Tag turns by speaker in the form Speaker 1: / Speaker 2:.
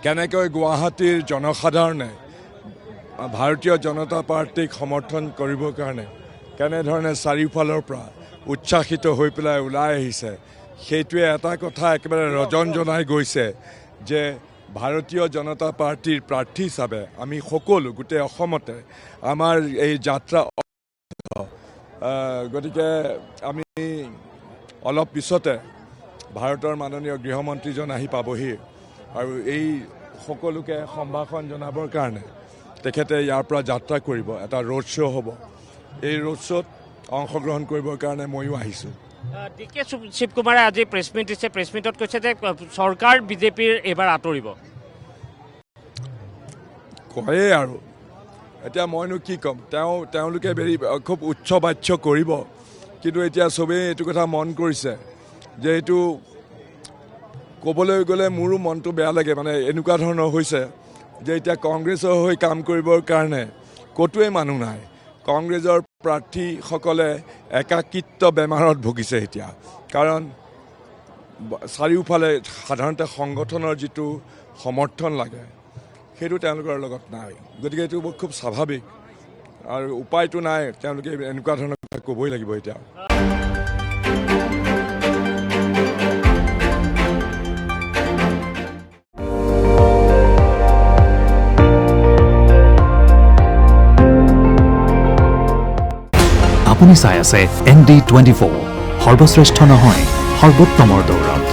Speaker 1: কেনেকৈ গুৱাহাটীৰ জনসাধাৰণে ভাৰতীয় জনতা পাৰ্টিক সমৰ্থন কৰিবৰ কাৰণে কেনেধৰণে চাৰিওফালৰ পৰা উচ্ছ্বাসিত হৈ পেলাই ওলাই আহিছে, সেইটোৱে এটা কথা একেবাৰে ৰজন জনাই গৈছে যে ভাৰতীয় জনতা পাৰ্টিৰ প্ৰাৰ্থী হিচাপে আমি সকলো গোটেই অসমতে আমাৰ এই যাত্ৰা। গতিকে আমি অলপ পিছতে ভাৰতৰ মাননীয় গৃহমন্ত্ৰীজন আহি পাবহি আৰু এই সকলোকে সম্ভাষণ জনাবৰ কাৰণে তেখেতে ইয়াৰ পৰা যাত্ৰা কৰিব, এটা ৰোড শ্ব' হ'ব। এই ৰোড শ্ব'ত অংশগ্ৰহণ কৰিবৰ কাৰণে ময়ো আহিছোঁ।
Speaker 2: DK শিৱকুমাৰে আজি প্ৰেছ মিট দিছে, প্ৰেছ মিটত কৈছে যে চৰকাৰ বিজেপিৰ এইবাৰ আঁতৰিব।
Speaker 1: কয়েই আৰু এতিয়া মইনো কি ক'ম, তেওঁলোকে খুব উচ্চ বাচ্য কৰিব, কিন্তু এতিয়া চবেই এইটো কথা মন কৰিছে যে এইটো ক'বলৈ গ'লে মোৰো মনটো বেয়া লাগে। মানে এনেকুৱা ধৰণৰ হৈছে যে এতিয়া কংগ্ৰেছৰ হৈ কাম কৰিবৰ কাৰণে ক'তোৱেই মানুহ নাই। কংগ্ৰেছৰ প্ৰাৰ্থীসকলে একাকিত্ব বেমাৰত ভুগিছে এতিয়া, কাৰণ চাৰিওফালে সাধাৰণতে সংগঠনৰ যিটো সমৰ্থন লাগে সেইটো তেওঁলোকৰ লগত নাই। গতিকে এইটো খুব স্বাভাৱিক আৰু উপায়টো নাই, তেওঁলোকে এনেকুৱা ধৰণৰ কথা ক'বই লাগিব এতিয়া।
Speaker 3: আপুনি চাই আছে ND24, সৰ্বশ্ৰেষ্ঠ নহয় সৰ্বোত্তমৰ দৌৰত।